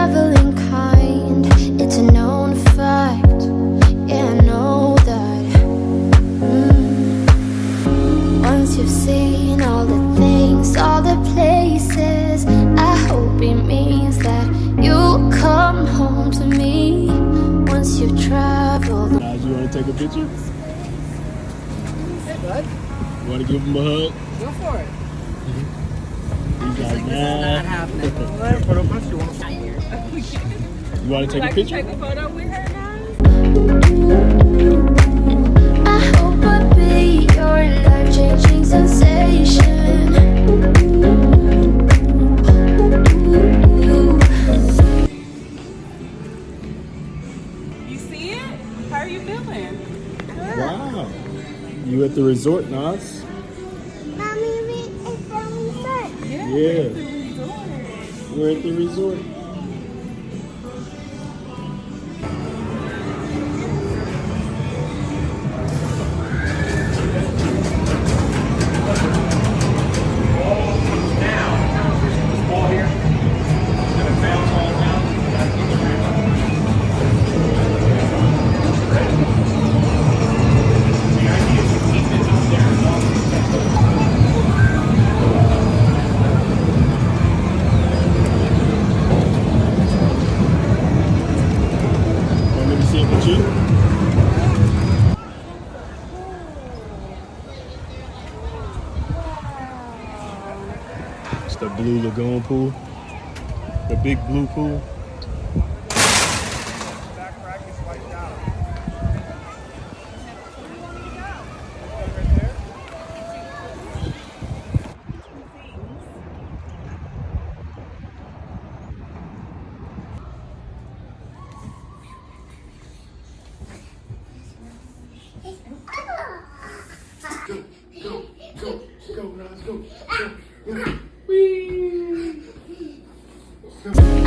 traveling kind, it's a known fact. Yeah, I know that. Once you've seen all the things, all the places, I hope it means that you'll come home to me. Once you've traveled. Guys, you want to take a picture? Hey, bud. You want to give him a hug? Go for it. He's like, This is not happening. You want to take a picture? Take a photo with her now? I hope I'll be your life-changing sensation. You see it? How are you feeling? Wow. You at the resort, Nas? Mommy, it's the resort. Yeah. We're at the resort. It's the blue lagoon pool, the big blue pool.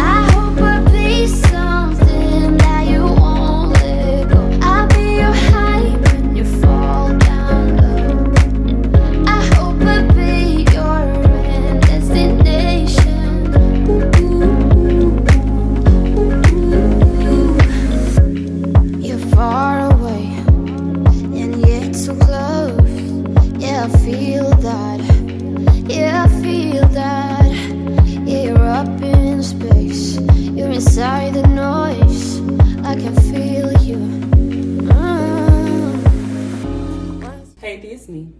I hope I'll be something that you won't let go. I'll be your high when you fall down low. I hope I'll be your end destination. You're far away and yet so close. Yeah, I feel that. Yeah, I feel that. Yeah, you're up in space. You're inside the noise. I can feel you. Hey, Disney.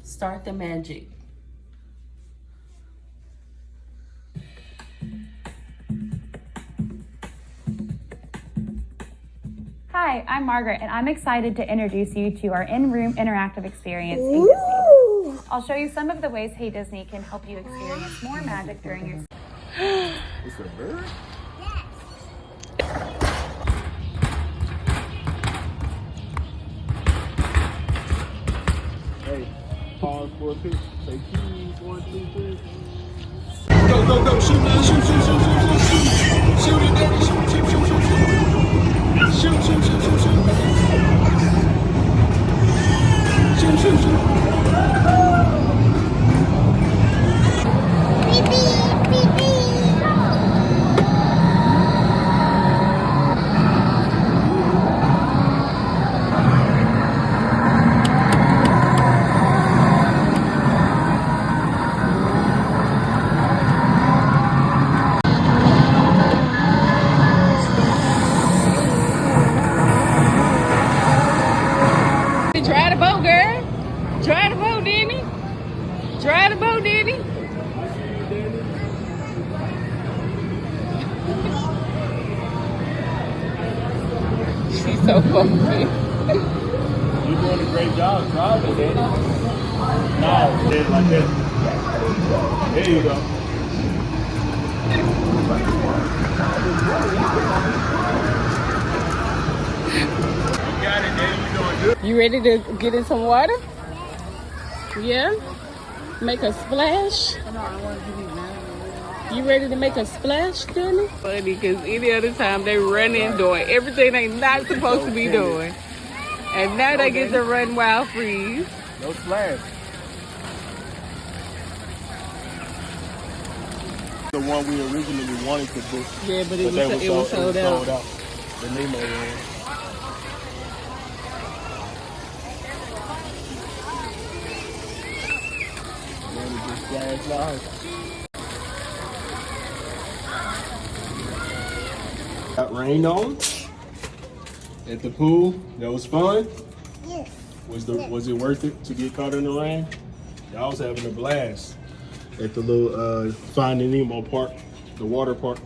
Start the magic. Hi, I'm Margaret, and I'm excited to introduce you to our in-room interactive experience, Hey Disney. I'll show you some of the ways Hey Disney can help you experience more magic during your stay. It's a bird? Hey, pause for a picture. Say cheese, 1, 2, 3. Go, go, go, shoot, man, shoot, shoot, shoot, shoot, shoot, shoot. Shoot it, daddy, shoot, shoot, shoot, shoot, shoot. Shoot, shoot, shoot, shoot, shoot. Shoot, shoot, shoot. Beep, beep, beep, beep. Try the boat, girl. Try the boat, Denny. Try the boat, Denny. She's so funny. You're doing a great job driving, Daddy. No, Daddy, like this. There you go. You got it, Daddy. You doing good. You ready to get in some water? Yeah? Make a splash? You ready to make a splash, Denny? Funny, because any other time they run in doing everything they not supposed to be doing. And now they get to run wild freeze. No splash. The one we originally wanted to book. Yeah, but it was sold out. The Nemo one. Got rained on at the pool. That was fun. Yes. Was it worth it to get caught in the rain? Y'all was having a blast at the little Finding Nemo park, the water park.